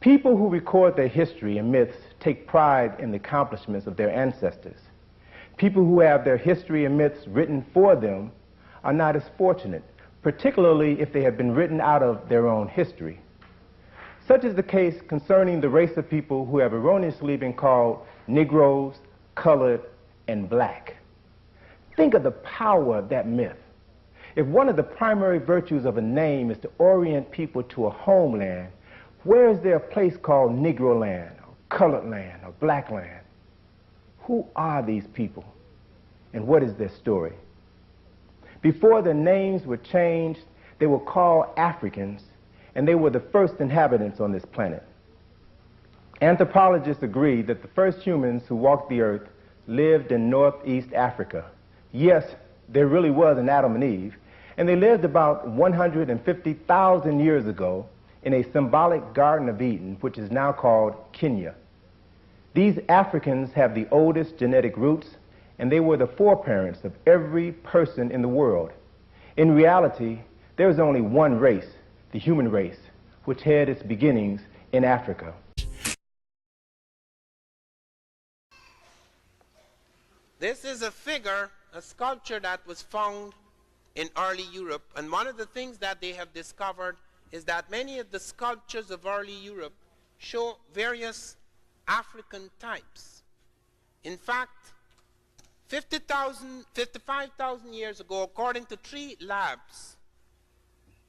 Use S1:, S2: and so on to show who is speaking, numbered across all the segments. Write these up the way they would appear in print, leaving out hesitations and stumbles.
S1: People who record their history and myths take pride in the accomplishments of their ancestors. People who have their history and myths written for them are not as fortunate, particularly if they have been written out of their own history. Such is the case concerning the race of people who have erroneously been called Negroes, colored, and black. Think of the power of that myth. If one of the primary virtues of a name is to orient people to a homeland, where is there a place called Negro land, or colored land, or black land? Who are these people, and what is their story? Before their names were changed, they were called Africans, and they were the first inhabitants on this planet. Anthropologists agree that the first humans who walked the earth lived in Northeast Africa. Yes, there really was an Adam and Eve, and they lived about 150,000 years ago in a symbolic Garden of Eden, which is now called Kenya. These Africans have the oldest genetic roots, and they were the foreparents of every person in the world. In reality, there is only one race, the human race, which had its beginnings in Africa.
S2: This is a figure, a sculpture that was found in early Europe, and one of the things that they have discovered is that many of the sculptures of early Europe show various African types. In fact, 55,000 years ago, according to 3 labs,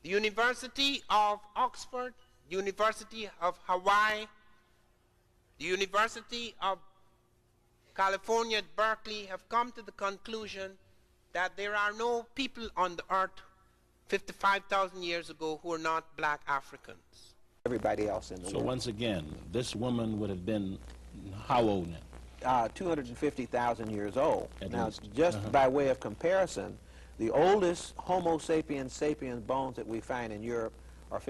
S2: the University of Oxford, the University of Hawaii, the University of California at Berkeley have come to the conclusion that there are no people on the earth 55,000 years ago who are not black Africans.
S3: Everybody else in the world.
S4: So once again, this woman would have been how old now?
S3: 250,000 years old. Now,
S4: least.
S3: just by way of comparison, the oldest Homo sapiens sapiens bones that we find in Europe are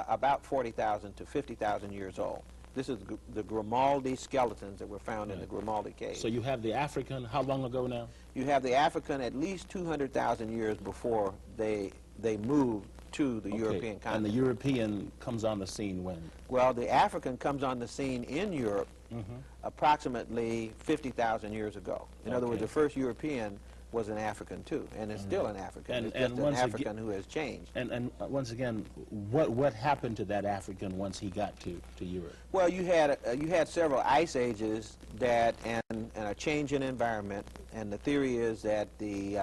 S3: about 40,000 to 50,000 years old. This is the Grimaldi skeletons that were found in the Grimaldi cave.
S4: So you have the African, how long ago now?
S3: You have the African at least 200,000 years before they moved to the European continent.
S4: And the European comes on the scene when?
S3: Well, the African comes on the scene in Europe approximately 50,000 years ago. In other words, the first European was an African too, and is still an African. It's just an African who has changed.
S4: And once again, what happened to that African once he got to Europe?
S3: Well, you had several ice ages that and a change in environment, and the theory is that the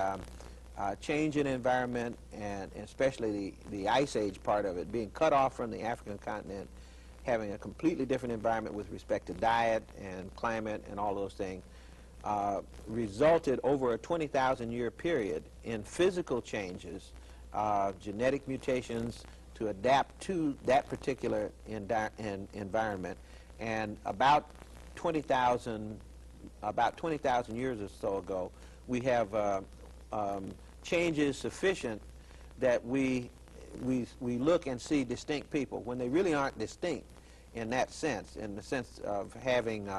S3: change in environment and especially the ice age part of it, being cut off from the African continent, having a completely different environment with respect to diet and climate and all those things, resulted over a 20,000 year period in physical changes, genetic mutations to adapt to that particular environment. And about 20,000 years or so ago, we have changes sufficient that we look and see distinct people when they really aren't distinct in that sense, in the sense of having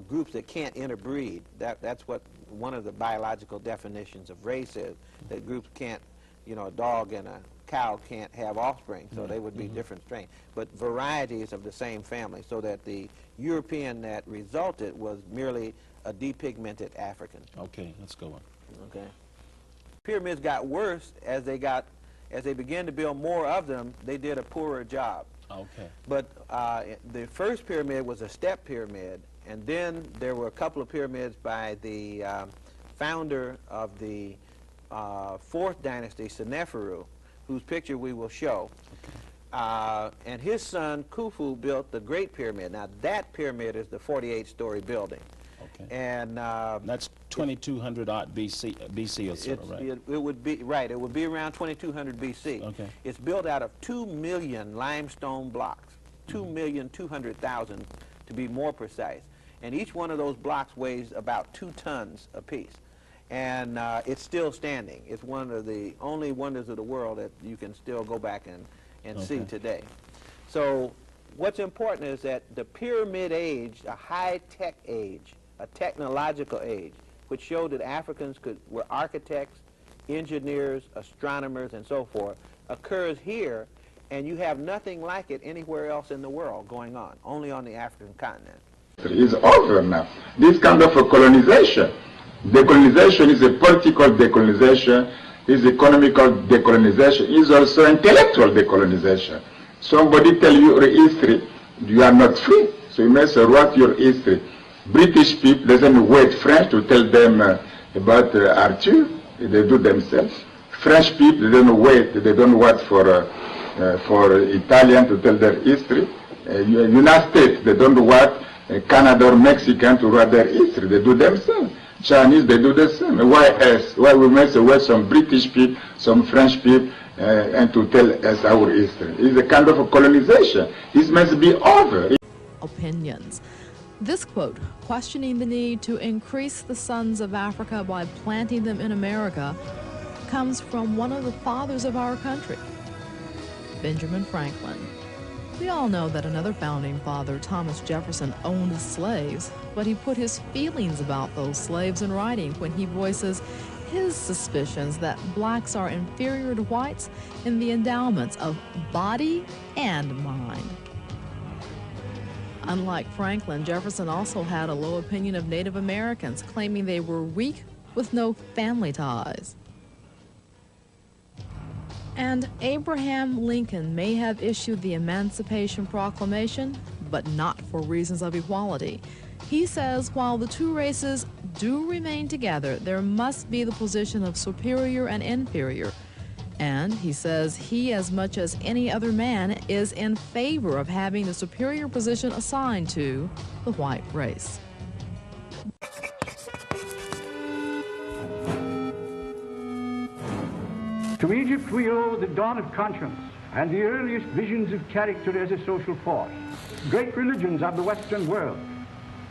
S3: groups that can't interbreed. That's what one of the biological definitions of race is, that groups can't, you know, a dog and a cow can't have offspring, so they would be different strains, but varieties of the same family, so that the European that resulted was merely a depigmented African.
S4: Okay, let's go on.
S3: Okay. Pyramids got worse as they began to build more of them. They did a poorer job.
S4: Okay.
S3: But the first pyramid was a step pyramid, and then there were a couple of pyramids by the founder of the 4th dynasty, Seneferu, whose picture we will show. Okay. And his son, Khufu, built the Great Pyramid. Now, that pyramid is the 48-story building.
S4: Okay.
S3: And
S4: that's 2200 odd BC or so, right?
S3: It would be right. It would be around 2200 BC.
S4: Okay.
S3: It's built out of 2 million limestone blocks, 2,200,000 to be more precise. And each one of those blocks weighs about 2 tons apiece. And it's still standing. It's one of the only wonders of the world that you can still go back and see today. So what's important is that the pyramid age, a high-tech age, a technological age, which showed that Africans were architects, engineers, astronomers, and so forth, occurs here and you have nothing like it anywhere else in the world going on, only on the African continent.
S5: Is over now. This kind of a colonization. Decolonization is a political decolonization, is economical decolonization, is also intellectual decolonization. Somebody tell you your history, you are not free, so you must write your history. British people doesn't wait French to tell them about Arthur, they do themselves. French people they don't wait, they don't wait for Italian to tell their history. United States, they don't wait Canada or Mexican to write their history, they do themselves. Chinese, they do the same. Why us? Why we must wait some British people, some French people, and to tell us our history? It's a kind of a colonization. This must be over.
S6: Opinions. This quote, questioning the need to increase the sons of Africa by planting them in America, comes from one of the fathers of our country, Benjamin Franklin. We all know that another founding father, Thomas Jefferson, owned slaves, but he put his feelings about those slaves in writing when he voices his suspicions that blacks are inferior to whites in the endowments of body and mind. Unlike Franklin, Jefferson also had a low opinion of Native Americans, claiming they were weak with no family ties. And Abraham Lincoln may have issued the Emancipation Proclamation, but not for reasons of equality. He says while the two races do remain together, there must be the position of superior and inferior. And he says he, as much as any other man, is in favor of having the superior position assigned to the white race.
S7: To Egypt we owe the dawn of conscience and the earliest visions of character as a social force, great religions of the Western world,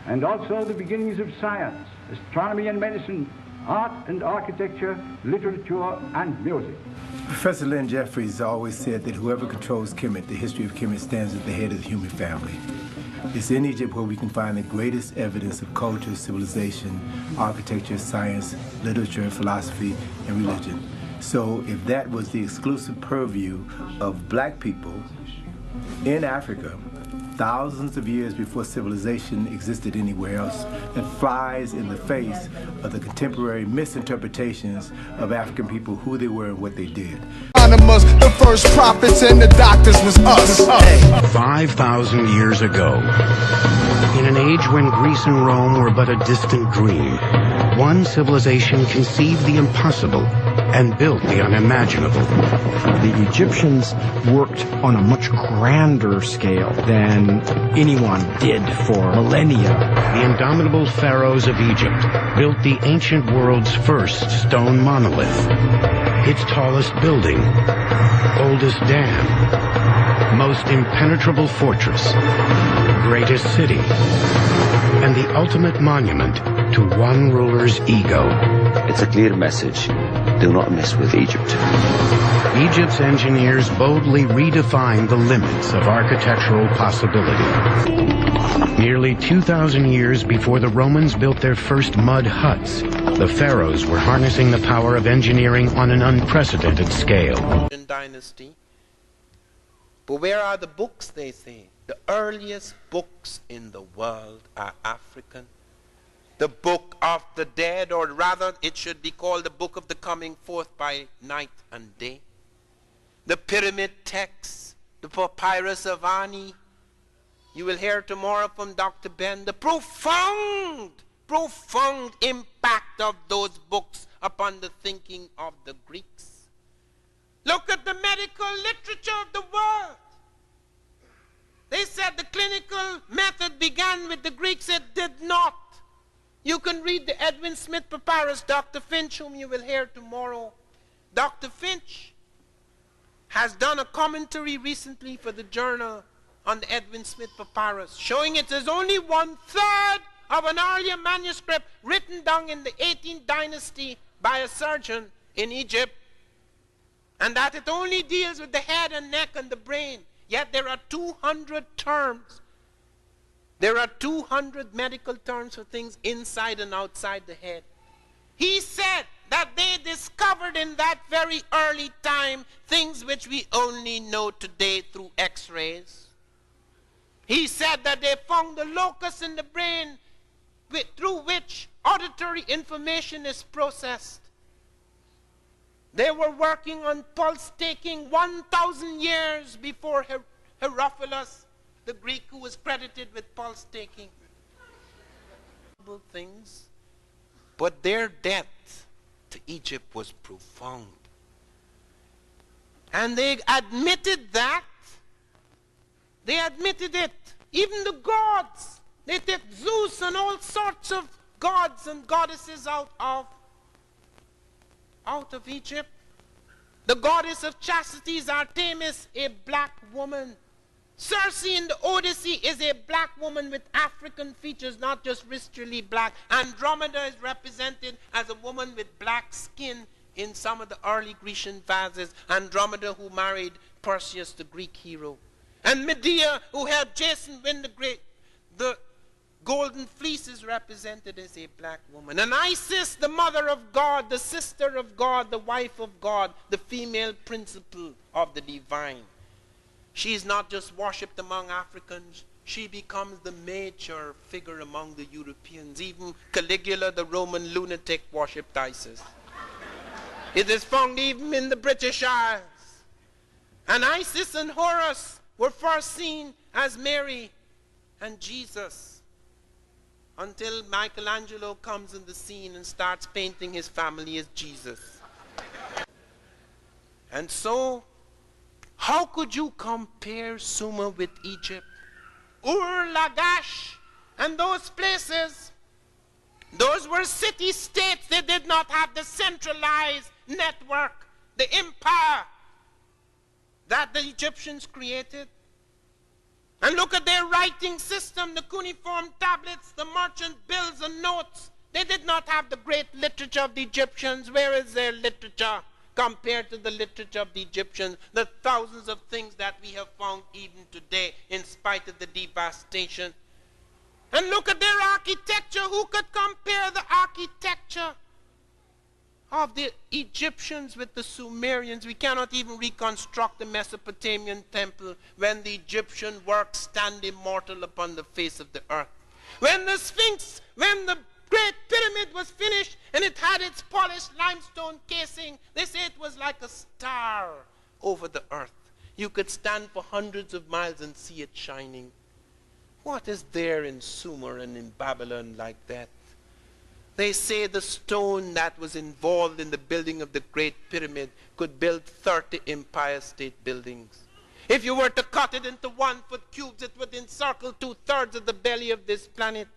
S7: and also the beginnings of science, astronomy and medicine, art and architecture, literature and music.
S1: Professor Lynn Jeffries always said that whoever controls Kemet, the history of Kemet stands at the head of the human family. It's in Egypt where we can find the greatest evidence of culture, civilization, architecture, science, literature, philosophy, and religion. So if that was the exclusive purview of black people in Africa, thousands of years before civilization existed anywhere else, that flies in the face of the contemporary misinterpretations of African people, who they were and what they did.
S8: The first prophets and the doctors was us.
S9: 5,000 years ago, in an age when Greece and Rome were but a distant dream, one civilization conceived the impossible and built the unimaginable.
S10: The Egyptians worked on a much grander scale than anyone did for millennia.
S9: The indomitable pharaohs of Egypt built the ancient world's first stone monolith. Its tallest building, oldest dam, most impenetrable fortress, greatest city, and the ultimate monument to one ruler's ego.
S11: It's a clear message. Do not mess with Egypt.
S9: Egypt's engineers boldly redefined the limits of architectural possibility. Nearly 2,000 years before the Romans built their first mud huts, the pharaohs were harnessing the power of engineering on an unprecedented scale.
S2: Dynasty. But where are the books, they say? The earliest books in the world are African. The Book of the Dead, or rather it should be called the Book of the Coming Forth by Night and Day. The pyramid texts, the Papyrus of Ani. You will hear tomorrow from Dr. Ben the profound impact of those books upon the thinking of the Greeks. Look at the medical literature of the world. They said the clinical method began with the Greeks. It did not. You can read the Edwin Smith Papyrus, Dr. Finch, whom you will hear tomorrow. Dr. Finch has done a commentary recently for the journal on the Edwin Smith Papyrus, showing it is only 1/3 of an earlier manuscript written down in the 18th dynasty by a surgeon in Egypt, and that it only deals with the head and neck and the brain. Yet there are 200 terms. There are 200 medical terms for things inside and outside the head. He said, that they discovered in that very early time things which we only know today through X-rays. He said that they found the locus in the brain through which auditory information is processed. They were working on pulse taking 1,000 years before Herophilus, the Greek who was credited with pulse taking. Things, but their debt to Egypt was profound. And they admitted that. They admitted it. Even the gods, they take Zeus and all sorts of gods and goddesses out of Egypt. The goddess of chastity is Artemis, a black woman. Circe in the Odyssey is a black woman with African features, not just ritually black. Andromeda is represented as a woman with black skin in some of the early Grecian vases. Andromeda, who married Perseus, the Greek hero. And Medea, who helped Jason win the golden fleece, is represented as a black woman. And Isis, the mother of God, the sister of God, the wife of God, the female principle of the divine. She is not just worshipped among Africans, she becomes the major figure among the Europeans. Even Caligula, the Roman lunatic, worshipped Isis. It is found even in the British Isles. And Isis and Horus were first seen as Mary and Jesus, until Michelangelo comes in the scene and starts painting his family as Jesus. And so, how could you compare Sumer with Egypt? Ur, Lagash, and those places, those were city-states. They did not have the centralized network, the empire that the Egyptians created. And look at their writing system, the cuneiform tablets, the merchant bills and notes. They did not have the great literature of the Egyptians. Where is their literature compared to the literature of the Egyptians? The thousands of things that we have found even today in spite of the devastation. And look at their architecture. Who could compare the architecture of the Egyptians with the Sumerians? We cannot even reconstruct the Mesopotamian temple when the Egyptian works stand immortal upon the face of the earth. When the Sphinx, when the Great Pyramid was finished and it had its polished limestone casing, they say it was like a star over the earth. You could stand for hundreds of miles and see it shining. What is there in Sumer and in Babylon like that? They say the stone that was involved in the building of the Great Pyramid could build 30 Empire State Buildings. If you were to cut it into 1-foot cubes, it would encircle 2/3 of the belly of this planet.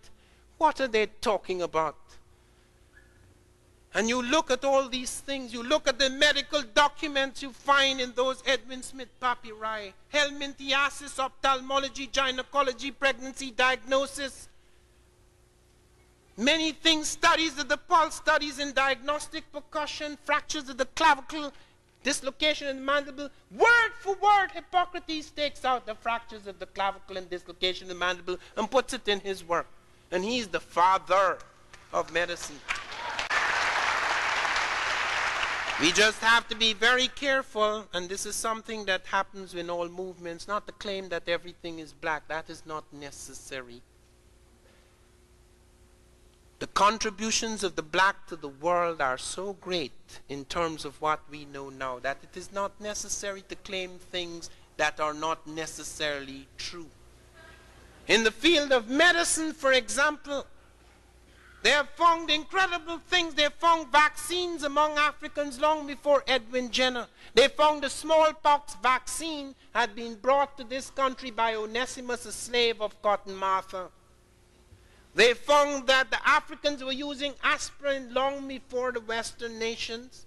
S2: What are they talking about? And you look at all these things, you look at the medical documents you find in those Edwin Smith papyri, helminthiasis, ophthalmology, gynecology, pregnancy diagnosis, many things, studies of the pulse, studies in diagnostic percussion, fractures of the clavicle, dislocation in the mandible. Word for word, Hippocrates takes out the fractures of the clavicle and dislocation in the mandible and puts it in his work. And he's the father of medicine. We just have to be very careful, and this is something that happens in all movements, not to claim that everything is black. That is not necessary. The contributions of the black to the world are so great in terms of what we know now that it is not necessary to claim things that are not necessarily true. In the field of medicine, for example, they have found incredible things. They found vaccines among Africans long before Edwin Jenner. They found the smallpox vaccine had been brought to this country by Onesimus, a slave of Cotton Mather. They found that the Africans were using aspirin long before the Western nations,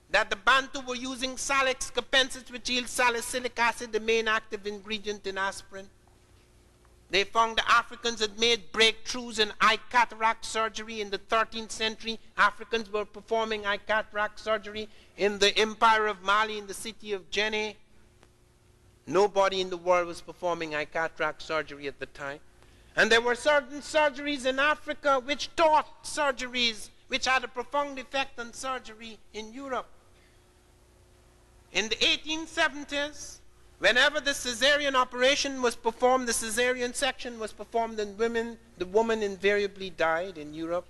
S2: that the Bantu were using Salix capensis, which yields salicylic acid, the main active ingredient in aspirin. They found the Africans had made breakthroughs in eye cataract surgery in the 13th century. Africans were performing eye cataract surgery in the Empire of Mali, in the city of Djenné. Nobody in the world was performing eye cataract surgery at the time. And there were certain surgeries in Africa which taught surgeries which had a profound effect on surgery in Europe. In the 1870s, whenever the cesarean operation was performed, the cesarean section was performed in women, the woman invariably died in Europe.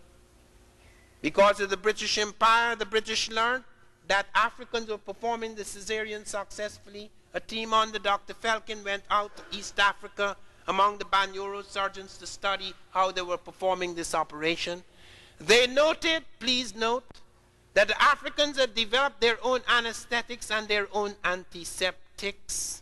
S2: Because of the British Empire, the British learned that Africans were performing the cesarean successfully. A team under Dr. Felkin went out to East Africa among the Banyoro surgeons to study how they were performing this operation. They noted, please note, that the Africans had developed their own anesthetics and their own antiseptics.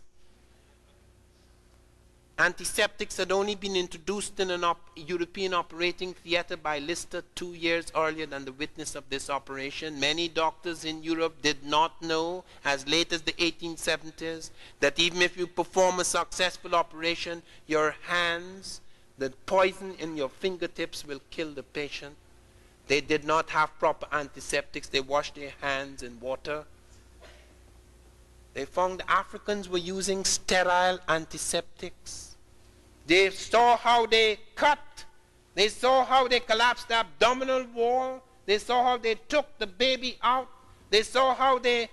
S2: Antiseptics had only been introduced in an European operating theater by Lister 2 years earlier than the witness of this operation. Many doctors in Europe did not know, as late as the 1870s, that even if you perform a successful operation, your hands, the poison in your fingertips will kill the patient. They did not have proper antiseptics. They washed their hands in water. They found the Africans were using sterile antiseptics. They saw how they cut. They saw how they collapsed the abdominal wall. They saw how they took the baby out. They saw how they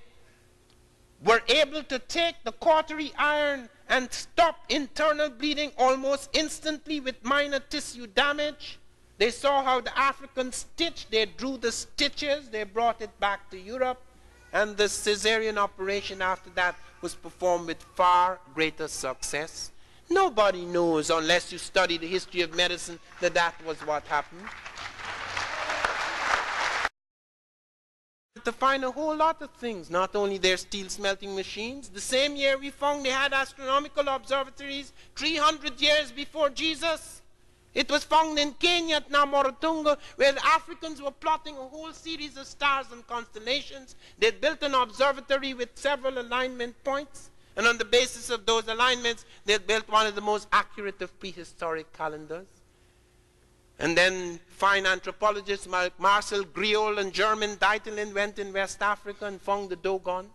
S2: were able to take the cautery iron and stop internal bleeding almost instantly with minor tissue damage. They saw how the Africans stitched. They drew the stitches. They brought it back to Europe. And the cesarean operation after that was performed with far greater success. Nobody knows, unless you study the history of medicine, that that was what happened. To find a whole lot of things, not only their steel smelting machines. The same year we found they had astronomical observatories 300 years before Jesus. It was found in Kenya at Namorotungo, where the Africans were plotting a whole series of stars and constellations. They built an observatory with several alignment points, and on the basis of those alignments, they built one of the most accurate of prehistoric calendars. And then fine anthropologists like Marcel Griol and German Deitelin went in West Africa and found the Dogon,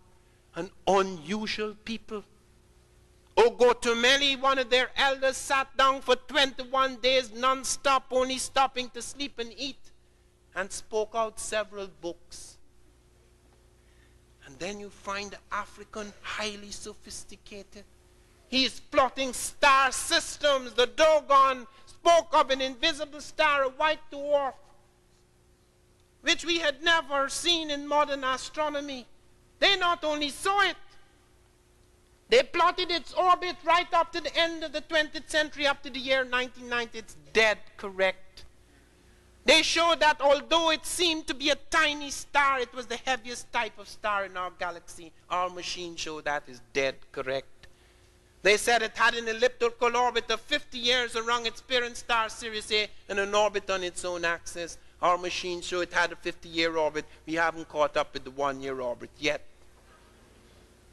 S2: an unusual people. Ogotumeli, one of their elders, sat down for 21 days non-stop, only stopping to sleep and eat, and spoke out several books. And then you find the African highly sophisticated. He is plotting star systems. The Dogon spoke of an invisible star, a white dwarf, which we had never seen in modern astronomy. They not only saw it, they plotted its orbit right up to the end of the 20th century, up to the year 1990. It's dead correct. They showed that although it seemed to be a tiny star, it was the heaviest type of star in our galaxy. Our machine showed that is dead correct. They said it had an elliptical orbit of 50 years around its parent star, Sirius A, and an orbit on its own axis. Our machine showed it had a 50-year orbit. We haven't caught up with the 1-year orbit yet.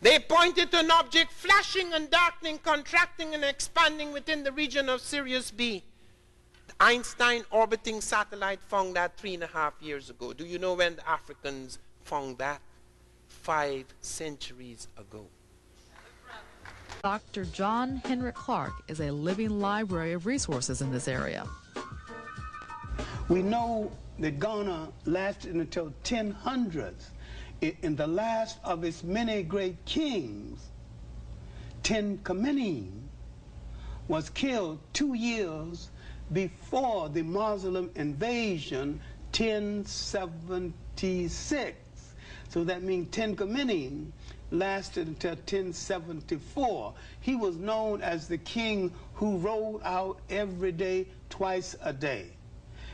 S2: They pointed to an object flashing and darkening, contracting and expanding within the region of Sirius B. The Einstein orbiting satellite found that 3.5 years ago. Do you know when the Africans found that? 5 centuries ago.
S6: Dr. John Henrik Clark is a living library of resources in this area.
S12: We know that Ghana lasted until 1000s. In the last of its many great kings, Tenkamini was killed 2 years before the Muslim invasion, 1076. So that means Tenkamini lasted until 1074. He was known as the king who rode out every day, twice a day.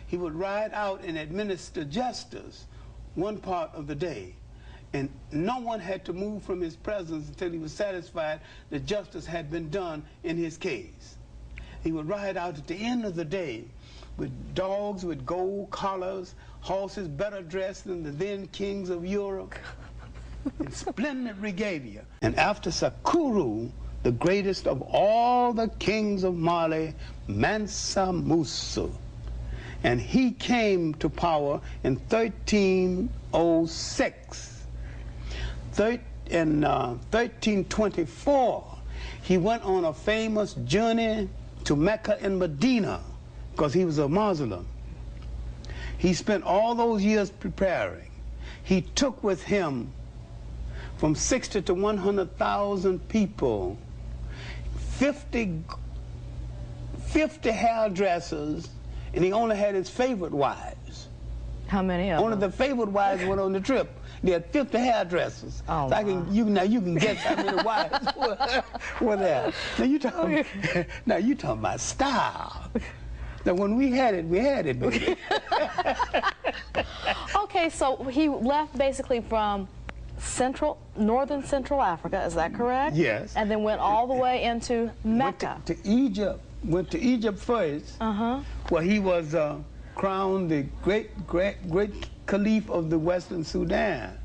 S12: He would ride out and administer justice one part of the day. And no one had to move from his presence until he was satisfied that justice had been done in his case. He would ride out at the end of the day with dogs with gold collars, horses better dressed than the then kings of Europe, in splendid regalia. And after Sakuru, the greatest of all the kings of Mali, Mansa Musa, and he came to power in 1306. In 1324, he went on a famous journey to Mecca and Medina because he was a Muslim. He spent all those years preparing. He took with him from 60 to 100,000 people, 50 hairdressers, and he only had his favorite wives.
S6: How many of them?
S12: Only the favorite wives went on the trip. They had 50 hairdressers.
S6: Oh,
S12: so you can guess how many wives were there. Now you talking about style. Now when we had it, baby.
S6: Okay, so he left basically from northern Central Africa, is that correct?
S12: Yes.
S6: And then went all the way into Mecca.
S12: Went to Egypt. Went to Egypt first. Where he was crowned the great Caliph of the Western Sudan.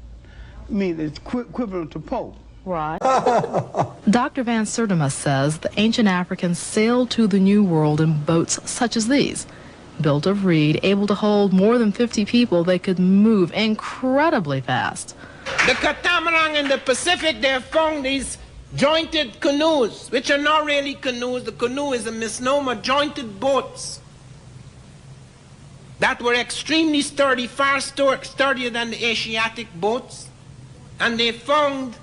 S12: I mean, it's equivalent to Pope.
S6: Right. Dr. Van Sertima says the ancient Africans sailed to the New World in boats such as these. Built of reed, able to hold more than 50 people, they could move incredibly fast.
S2: The catamaran in the Pacific, they have found these jointed canoes, which are not really canoes. The canoe is a misnomer, jointed boats that were extremely sturdy, far sturdier than the Asiatic boats. And they found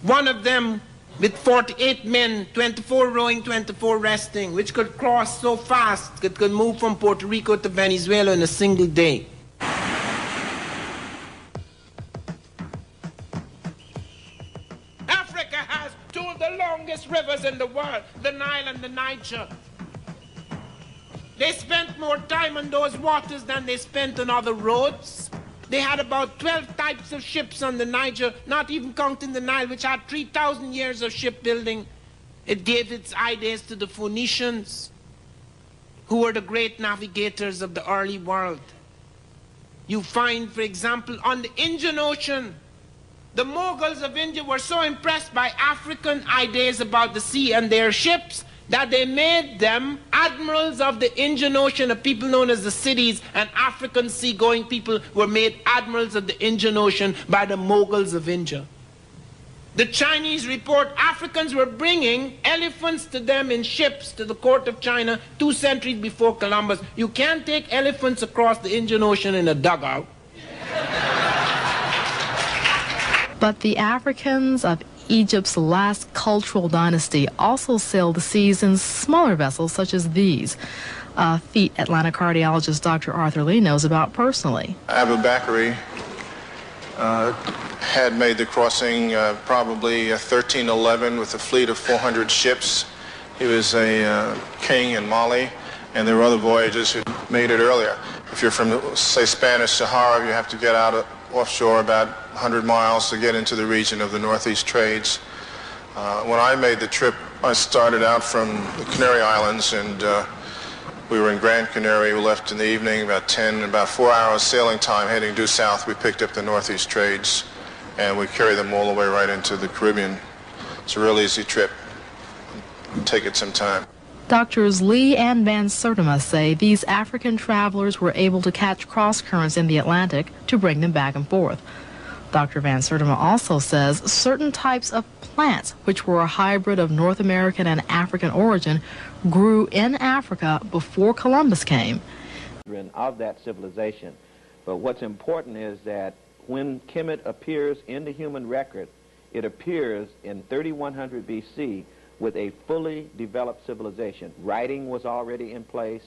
S2: one of them with 48 men, 24 rowing, 24 resting, which could cross so fast, it could move from Puerto Rico to Venezuela in a single day. Africa has two of the longest rivers in the world, the Nile and the Niger. They spent more time on those waters than they spent on other roads. They had about 12 types of ships on the Niger, not even counting the Nile, which had 3,000 years of shipbuilding. It gave its ideas to the Phoenicians, who were the great navigators of the early world. You find, for example, on the Indian Ocean, the Mughals of India were so impressed by African ideas about the sea and their ships that they made them admirals of the Indian Ocean, of people known as the cities, and African seagoing people were made admirals of the Indian Ocean by the Mughals of India. The Chinese report Africans were bringing elephants to them in ships to the court of China 2 centuries before Columbus. You can't take elephants across the Indian Ocean in a dugout.
S6: But the Africans of Egypt's last cultural dynasty also sailed the seas in smaller vessels such as these, a feat Atlanta cardiologist Dr. Arthur Lee knows about personally.
S13: Abu Bakr had made the crossing probably 1311 with a fleet of 400 ships. He was a king in Mali, and there were other voyages who made it earlier. If you're from, say, Spanish Sahara, you have to get out offshore about 100 miles to get into the region of the Northeast trades. When I made the trip, I started out from the Canary Islands, and we were in Grand Canary. We left in the evening, about 10, about 4 hours sailing time heading due south. We picked up the Northeast trades, and we carried them all the way right into the Caribbean. It's a real easy trip. It'll take it some time.
S6: Doctors Lee and Van Sertima say these African travelers were able to catch cross currents in the Atlantic to bring them back and forth. Dr. Van Sertima also says certain types of plants, which were a hybrid of North American and African origin, grew in Africa before Columbus came.
S3: Of that civilization. But what's important is that when Kemet appears in the human record, it appears in 3100 BC with a fully developed civilization. Writing was already in place,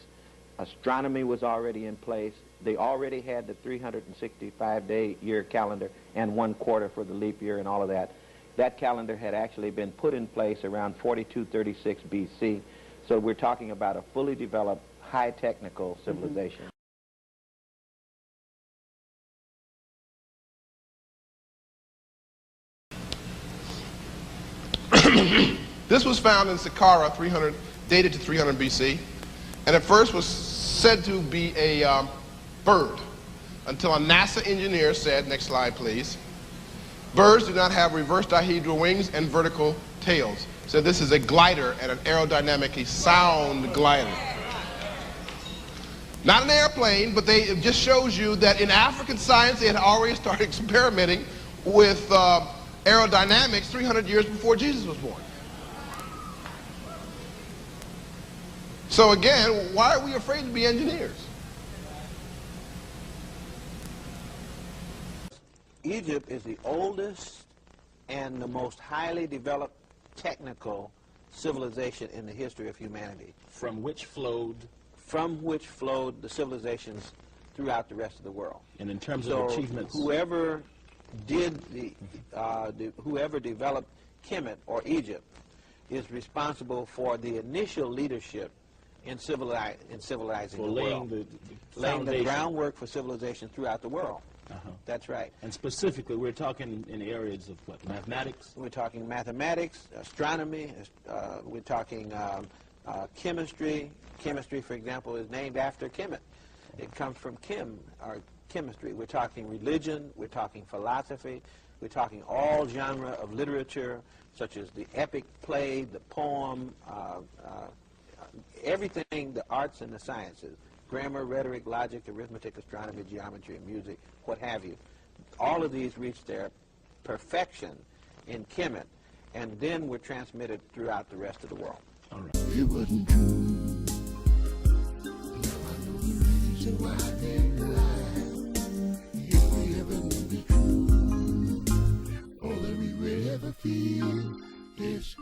S3: astronomy was already in place, they already had the 365-day year calendar and 1 quarter for the leap year and all of that. That calendar had actually been put in place around 4236 BC, so we're talking about a fully developed, high technical civilization.
S14: This was found in Saqqara, dated to 300 BC, and at first was said to be a bird, until a NASA engineer said, next slide please, birds do not have reverse dihedral wings and vertical tails. So this is a glider and an aerodynamically sound glider. Not an airplane, but it just shows you that in African science they had already started experimenting with aerodynamics 300 years before Jesus was born. So again, why are we afraid to be engineers?
S3: Egypt is the oldest and the most highly developed technical civilization in the history of humanity.
S4: From which flowed
S3: the civilizations throughout the rest of the world.
S4: And in terms
S3: so
S4: of achievements,
S3: whoever whoever developed Kemet or Egypt is responsible for the initial leadership in civilizing the world, laying the groundwork for civilization throughout the world. That's right.
S4: And specifically, we're talking in areas of what? Mathematics?
S3: We're talking mathematics, astronomy, we're talking chemistry. Chemistry, for example, is named after Kemet. It comes from chem, or chemistry. We're talking religion, we're talking philosophy, we're talking all genre of literature, such as the epic play, the poem, everything, the arts and the sciences, grammar, rhetoric, logic, arithmetic, astronomy, geometry, and music, what have you. All of these reach their perfection in Kemet, and then were transmitted throughout the rest of the world.
S8: All right. It wasn't true. Now I know the reason why they lie. If we ever knew the truth, all that we would ever feel is